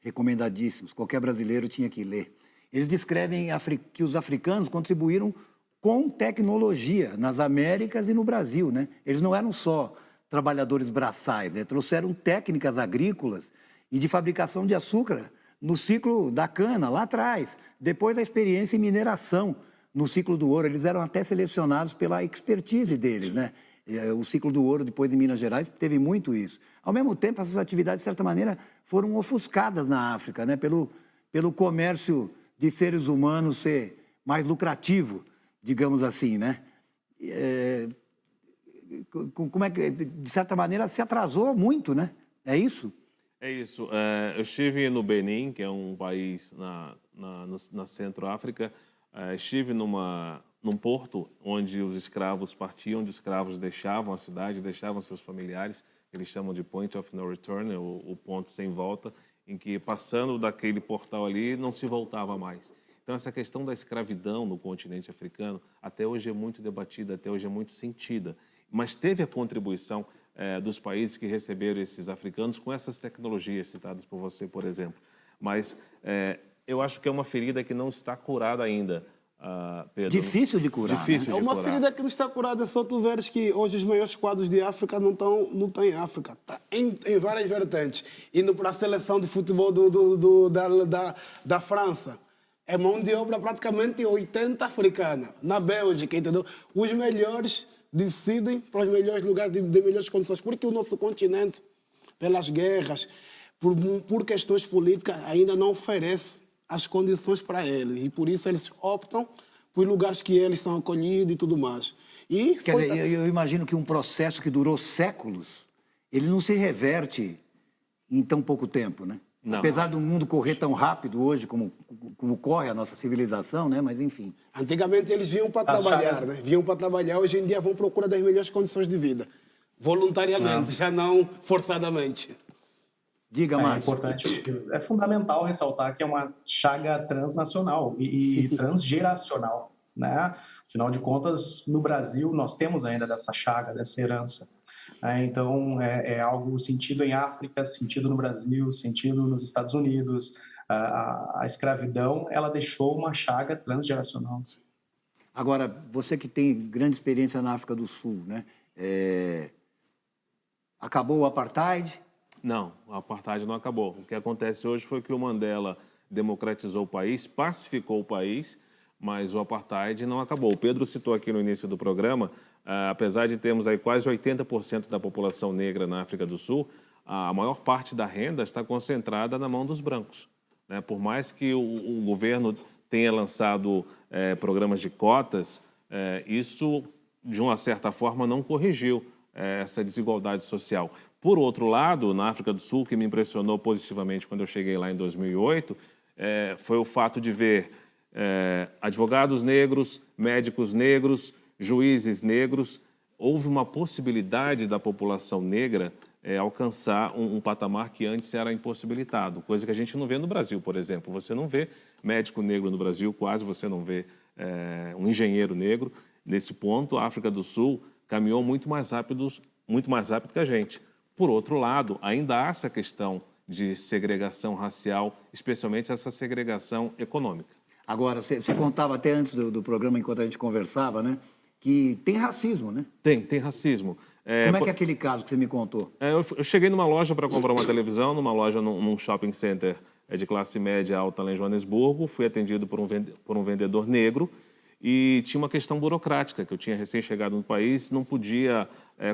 Recomendadíssimos, qualquer brasileiro tinha que ler. Eles descrevem que os africanos contribuíram com tecnologia nas Américas e no Brasil, né? Eles não eram só trabalhadores braçais, né? Trouxeram técnicas agrícolas e de fabricação de açúcar no ciclo da cana, lá atrás. Depois a experiência em mineração no ciclo do ouro. Eles eram até selecionados pela expertise deles, né? O ciclo do ouro, depois em Minas Gerais, teve muito isso. Ao mesmo tempo, essas atividades, de certa maneira, foram ofuscadas na África, né? Pelo comércio de seres humanos ser mais lucrativo, digamos assim, né? Como é que, de certa maneira, se atrasou muito, né? É isso? É isso. Eu estive no Benin, que é um país na Centro-África. Estive num porto onde os escravos partiam, onde os escravos deixavam a cidade, deixavam seus familiares. Eles chamam de point of no return, o ponto sem volta, em que passando daquele portal ali não se voltava mais. Então essa questão da escravidão no continente africano até hoje é muito debatida, até hoje é muito sentida. Mas teve a contribuição dos países que receberam esses africanos com essas tecnologias citadas por você, por exemplo. Mas eu acho que é uma ferida que não está curada ainda. Pedro. Difícil de curar. Difícil É uma ferida que não está curada, só tu veres que hoje os maiores quadros de África não estão em África. Está em várias vertentes. Indo para a seleção de futebol da França. É mão de obra praticamente 80 africana. Na Bélgica, entendeu? Os melhores decidem para os melhores lugares de melhores condições. Porque o nosso continente, pelas guerras, por questões políticas, ainda não oferece as condições para eles. E por isso eles optam por lugares que eles são acolhidos e tudo mais. Quer dizer, eu imagino que um processo que durou séculos, ele não se reverte em tão pouco tempo, né? Não. Apesar do mundo correr tão rápido hoje como corre a nossa civilização, né? Mas enfim. Antigamente eles vinham para trabalhar, né? Vinham para trabalhar, hoje em dia vão procurar das melhores condições de vida. Voluntariamente, já não forçadamente. Diga, Márcio. É importante, é fundamental ressaltar que é uma chaga transnacional e transgeracional, né? Afinal de contas, no Brasil, nós temos ainda dessa chaga, dessa herança. Então, é algo sentido em África, sentido no Brasil, sentido nos Estados Unidos. A escravidão, ela deixou uma chaga transgeracional. Agora, você que tem grande experiência na África do Sul, né? Acabou o apartheid? Não, o apartheid não acabou. O que acontece hoje foi que o Mandela democratizou o país, pacificou o país, mas o apartheid não acabou. O Pedro citou aqui no início do programa, apesar de termos aí quase 80% da população negra na África do Sul, a maior parte da renda está concentrada na mão dos brancos. né? Por mais que o governo tenha lançado programas de cotas, isso, de uma certa forma, não corrigiu essa desigualdade social. Por outro lado, na África do Sul, que me impressionou positivamente quando eu cheguei lá em 2008, foi o fato de ver advogados negros, médicos negros, juízes negros. Houve uma possibilidade da população negra alcançar um patamar que antes era impossibilitado, coisa que a gente não vê no Brasil, por exemplo. Você não vê médico negro no Brasil, quase você não vê um engenheiro negro. Nesse ponto, a África do Sul caminhou muito mais rápido que a gente. Por outro lado, ainda há essa questão de segregação racial, especialmente essa segregação econômica. Agora, você contava até antes do programa, enquanto a gente conversava, né? Que tem racismo, né? Tem racismo. Como é que é aquele caso que você me contou? Eu cheguei numa loja para comprar uma televisão, numa loja num shopping center de classe média alta lá em Joanesburgo. Fui atendido por um vendedor negro e tinha uma questão burocrática, que eu tinha recém-chegado no país, não podia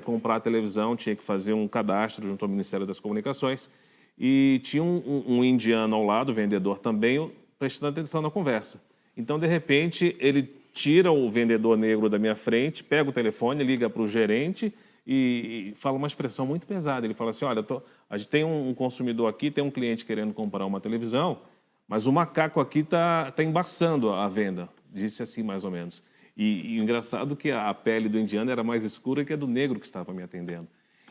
comprar a televisão, tinha que fazer um cadastro junto ao Ministério das Comunicações. E tinha um indiano ao lado, vendedor também, prestando atenção na conversa. Então, de repente, ele tira o vendedor negro da minha frente, pega o telefone, liga para o gerente e fala uma expressão muito pesada. Ele fala assim, olha, a gente tem um consumidor aqui, tem um cliente querendo comprar uma televisão, mas o macaco aqui está embaçando a venda. Disse assim, mais ou menos. E o engraçado é que a pele do indiano era mais escura que a do negro que estava me atendendo.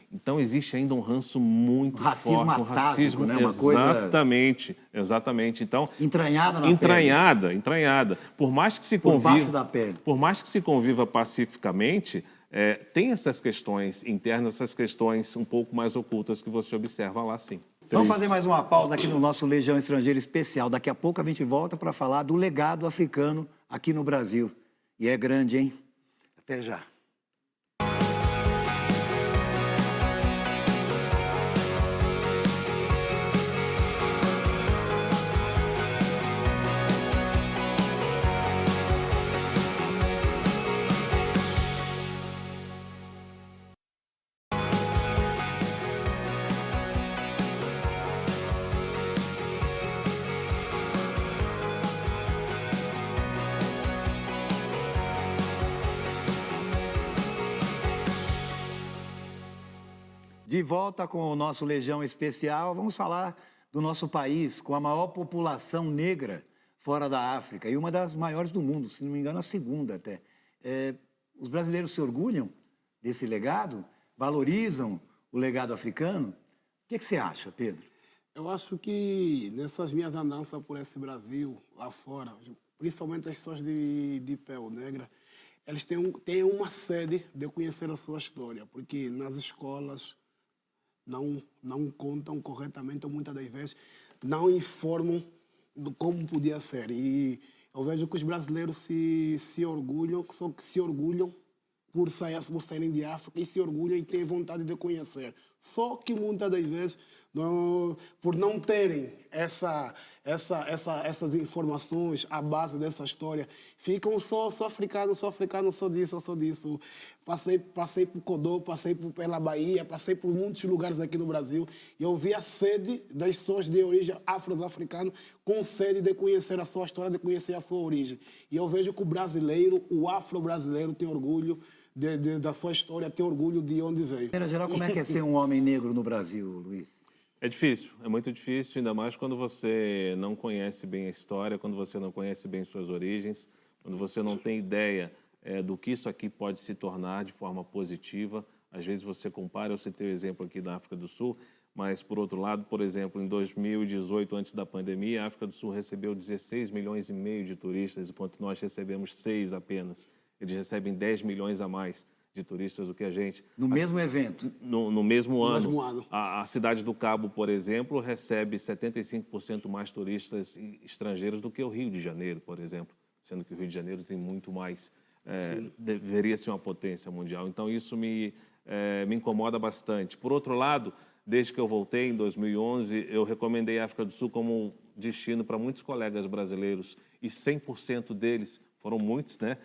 Então, existe ainda um ranço muito racismo forte. atávico, né? Uma Exatamente, coisa... exatamente. Então, entranhada na entranhada. Por mais que se por conviva, baixo da pele. Por mais que se conviva pacificamente, tem essas questões internas, essas questões um pouco mais ocultas que você observa lá, sim. Vamos fazer mais uma pausa aqui no nosso Legião Estrangeira Especial. Daqui a pouco a gente volta para falar do legado africano aqui no Brasil. E é grande, hein? Até já. De volta com o nosso Legião Especial, vamos falar do nosso país com a maior população negra fora da África e uma das maiores do mundo, se não me engano, a segunda até. Os brasileiros se orgulham desse legado? Valorizam o legado africano? O que você acha, Pedro? Eu acho que nessas minhas andanças por esse Brasil, lá fora, principalmente as pessoas de pele negra, eles têm uma sede de conhecer a sua história, porque nas escolas não contam corretamente, ou muitas das vezes não informam de como podia ser. E eu vejo que os brasileiros se orgulham, só que se orgulham por saírem de África e se orgulham e têm vontade de conhecer. Só que muitas das vezes, por não terem essas informações à base dessa história, ficam só africano, só disso. Passei por Codó, pela Bahia, passei por muitos lugares aqui no Brasil e eu vi a sede das pessoas de origem afro-africana com sede de conhecer a sua história, de conhecer a sua origem. E eu vejo que o afro-brasileiro tem orgulho da sua história, tem orgulho de onde veio. Em geral, como é que é ser um homem negro no Brasil, Luiz? É difícil, é muito difícil, ainda mais quando você não conhece bem a história, quando você não conhece bem suas origens, quando você não tem ideia do que isso aqui pode se tornar de forma positiva. Às vezes você compara, eu citei o exemplo aqui da África do Sul, mas, por outro lado, por exemplo, em 2018, antes da pandemia, a África do Sul recebeu 16 milhões e meio de turistas, enquanto nós recebemos 6 apenas. Eles recebem 10 milhões a mais de turistas do que a gente. No mesmo evento? No mesmo ano. Mesmo ano. A Cidade do Cabo, por exemplo, recebe 75% mais turistas estrangeiros do que o Rio de Janeiro, por exemplo, sendo que o Rio de Janeiro tem muito mais. Deveria ser uma potência mundial. Então, isso me incomoda bastante. Por outro lado, desde que eu voltei, em 2011, eu recomendei a África do Sul como destino para muitos colegas brasileiros e 100% deles foram muitos, né?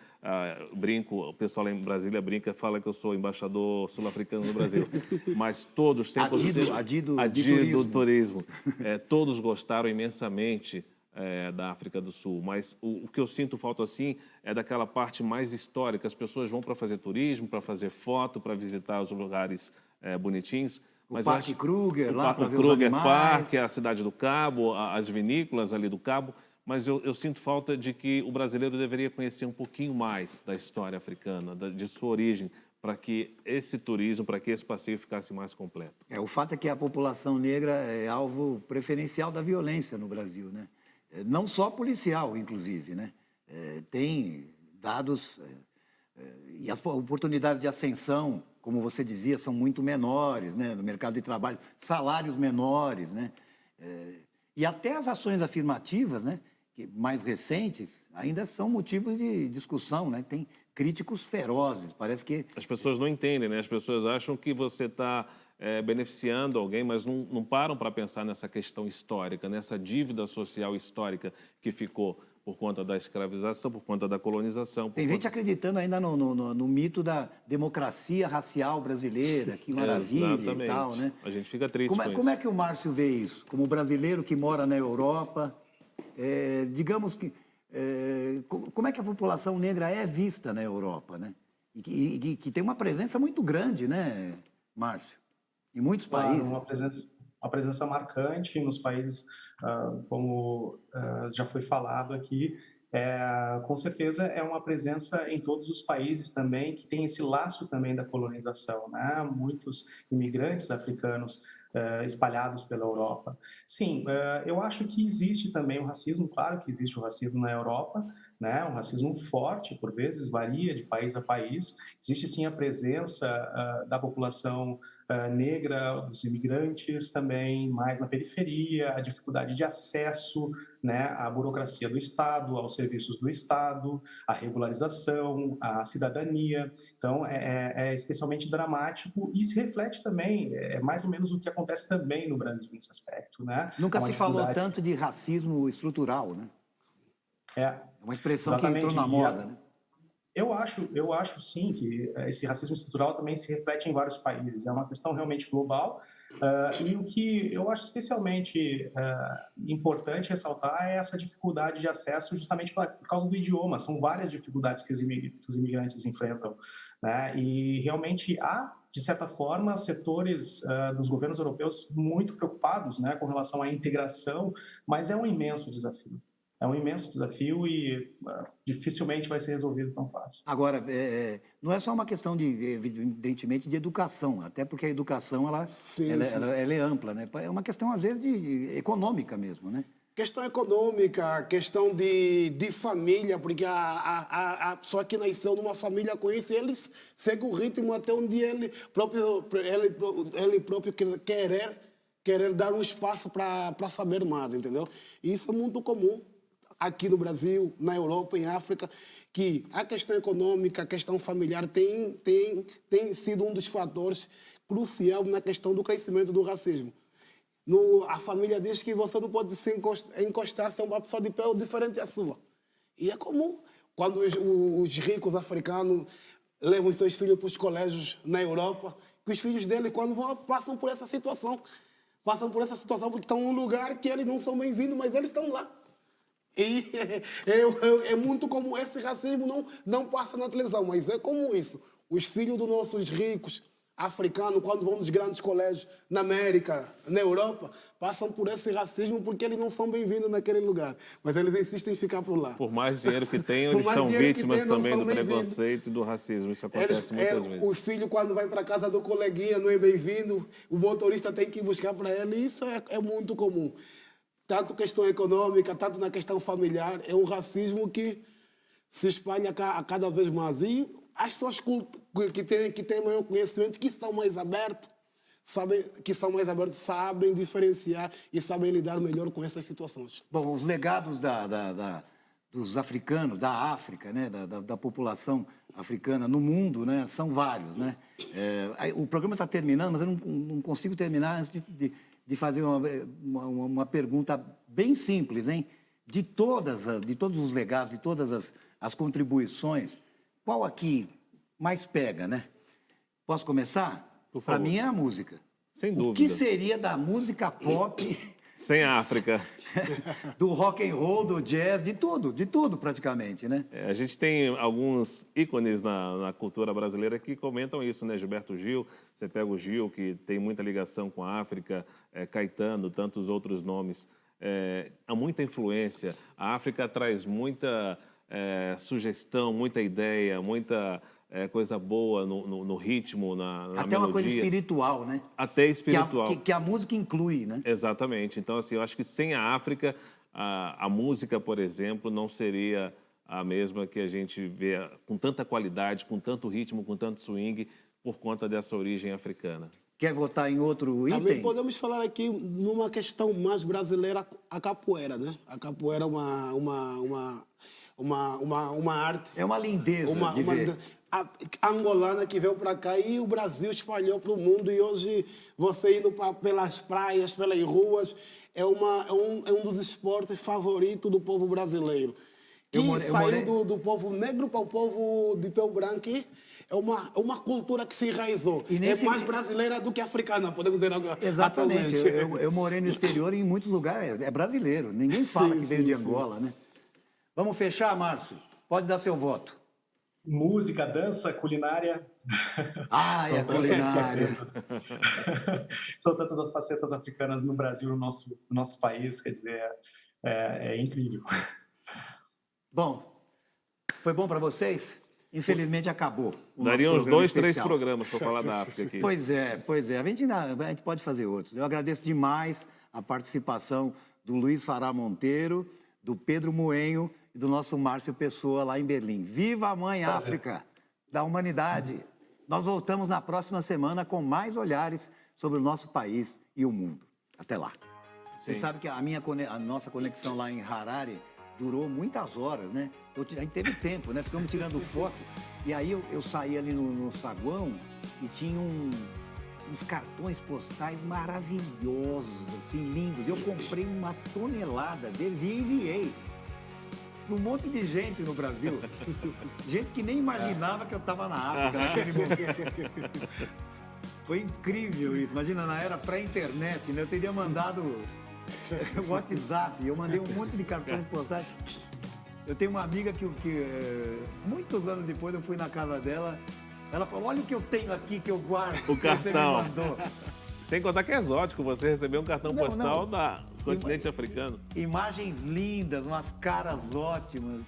Brinco, o pessoal lá em Brasília brinca, fala que eu sou embaixador sul-africano no Brasil. Mas todos, 100%... Adido do turismo. Todos gostaram imensamente da África do Sul. Mas o que eu sinto falta, assim, é daquela parte mais histórica. As pessoas vão para fazer turismo, para fazer foto, para visitar os lugares bonitinhos. Mas o Parque Kruger, lá para ver os Kruger animais. Park, a Cidade do Cabo, as vinícolas ali do Cabo. Mas eu sinto falta de que o brasileiro deveria conhecer um pouquinho mais da história africana, de sua origem, para que esse turismo, para que esse passeio ficasse mais completo. O fato é que a população negra é alvo preferencial da violência no Brasil, né? Não só policial, inclusive, né? Tem dados e as oportunidades de ascensão, como você dizia, são muito menores, né? No mercado de trabalho, salários menores, né? E até as ações afirmativas, né? Que mais recentes, ainda são motivos de discussão, né? Tem críticos ferozes, parece que... As pessoas não entendem, né? As pessoas acham que você está beneficiando alguém, mas não param para pensar nessa questão histórica, nessa dívida social histórica que ficou por conta da escravização, por conta da colonização. Tem gente acreditando ainda no mito da democracia racial brasileira, que maravilha. Exatamente. E tal, né? A gente fica triste com isso. Como é que o Márcio vê isso? Como brasileiro que mora na Europa, digamos que... como é que a população negra é vista na Europa, né? E que tem uma presença muito grande, né, Márcio? Em muitos países. Uma presença marcante nos países, como já foi falado aqui. Com certeza é uma presença em todos os países também, que tem esse laço também da colonização, né? Muitos imigrantes africanos espalhados pela Europa. Sim, eu acho que existe também o racismo, claro que existe o racismo na Europa, né? Um racismo forte, por vezes, varia de país a país. Existe sim a presença da população negra, dos imigrantes também, mais na periferia, a dificuldade de acesso, né, à burocracia do Estado, aos serviços do Estado, a regularização, a cidadania. Então, é especialmente dramático e se reflete também, mais ou menos o que acontece também no Brasil nesse aspecto, né? Nunca se falou tanto de racismo estrutural, né? É uma expressão que entrou na moda, né? Eu acho sim que esse racismo estrutural também se reflete em vários países. É uma questão realmente global. E o que eu acho especialmente importante ressaltar é essa dificuldade de acesso justamente por causa do idioma. São várias dificuldades que os imigrantes enfrentam, né? E realmente há, de certa forma, setores dos governos europeus muito preocupados, né, com relação à integração, mas é um imenso desafio. É um imenso desafio e dificilmente vai ser resolvido tão fácil. Agora, não é só uma questão, evidentemente, de educação, até porque a educação ela é ampla, né? É uma questão, às vezes, econômica mesmo, né? Questão econômica, questão de família, porque a pessoa que nasceu numa família com isso, ele segue o ritmo até um dia ele próprio querer dar um espaço para saber mais, entendeu? E isso é muito comum aqui no Brasil, na Europa, em África, que a questão econômica, a questão familiar tem sido um dos fatores crucial na questão do crescimento do racismo. A família diz que você não pode se encostar se é uma pessoa de pele diferente da sua. E é comum. Quando os ricos africanos levam os seus filhos para os colégios na Europa, que os filhos dele, quando vão, passam por essa situação. Passam por essa situação porque estão em um lugar que eles não são bem-vindos, mas eles estão lá. E é muito comum. Esse racismo não passa na televisão, mas é comum isso. Os filhos dos nossos ricos africanos, quando vão nos grandes colégios na América, na Europa, passam por esse racismo porque eles não são bem-vindos naquele lugar. Mas eles insistem em ficar por lá. Por mais dinheiro que tenham, eles são vítimas também do preconceito e do racismo. Isso acontece muitas vezes. O filho, quando vai para casa do coleguinha, não é bem-vindo, o motorista tem que ir buscar para ele. Isso é muito comum. Tanto questão econômica, tanto na questão familiar, é um racismo que se espalha a cada vez mais. E as pessoas que têm maior conhecimento, que são mais abertos, sabem diferenciar e sabem lidar melhor com essas situações. Bom, os legados dos africanos, da África, né, da população africana no mundo, né, são vários, né? O programa está terminando, mas eu não consigo terminar antes de fazer uma pergunta bem simples, hein? De todos os legados, de todas as contribuições, qual aqui mais pega, né? Posso começar? Por Para favor. mim é a música. Sem O dúvida. que seria da música pop, Sem a África. do rock and roll, do jazz, de tudo praticamente, né? A gente tem alguns ícones na cultura brasileira que comentam isso, né? Gilberto Gil, você pega o Gil, que tem muita ligação com a África, Caetano, tantos outros nomes. Há muita influência. A África traz muita sugestão, muita ideia, muita coisa boa no ritmo, na Até melodia. uma coisa espiritual, né? Até espiritual. Que a música inclui, né? Exatamente. Então, assim, eu acho que sem a África, a música, por exemplo, não seria a mesma que a gente vê com tanta qualidade, com tanto ritmo, com tanto swing, por conta dessa origem africana. Quer votar em outro Também item? podemos falar aqui numa questão mais brasileira, a capoeira, né? A capoeira é uma arte. É uma lindeza de ver. A angolana que veio para cá e o Brasil espalhou para o mundo. E hoje você indo pelas praias, pelas ruas, é um dos esportes favoritos do povo brasileiro. Que saiu do povo negro para o povo de pele branco. É uma cultura que se enraizou. É mais brasileira do que africana, podemos dizer agora. Exatamente. Eu morei no exterior e em muitos lugares é brasileiro. Ninguém fala que veio de Angola, né? Vamos fechar, Márcio? Pode dar seu voto. Música, dança, culinária. Ah, é culinária. São tantas as facetas africanas no Brasil, no nosso país, quer dizer, é incrível. Bom, foi bom para vocês? Infelizmente acabou. Daria uns 2, 3 especial. programas para falar da África aqui. Pois é. A gente pode fazer outros. Eu agradeço demais a participação do Luiz Fará Monteiro, do Pedro Moenho e do nosso Márcio Pessoa lá em Berlim. Viva a Mãe África da humanidade! Nós voltamos na próxima semana com mais olhares sobre o nosso país e o mundo. Até lá. Você sabe que a nossa conexão lá em Harare durou muitas horas, né? A gente teve tempo, né? Ficamos tirando foto. E aí eu saí ali no saguão e tinha uns cartões postais maravilhosos, assim, lindos. Eu comprei uma tonelada deles e enviei para um monte de gente no Brasil. Gente que nem imaginava que eu estava na África naquele momento. Foi incrível isso. Imagina, na era pré-internet, né? Eu teria mandado WhatsApp, eu mandei um monte de cartões postais. Eu tenho uma amiga que muitos anos depois eu fui na casa dela, ela falou, olha o que eu tenho aqui que eu guardo, O que você me cartão. mandou. Sem contar que é exótico você receber um cartão Não, postal do continente africano. Imagens lindas, umas caras ótimas.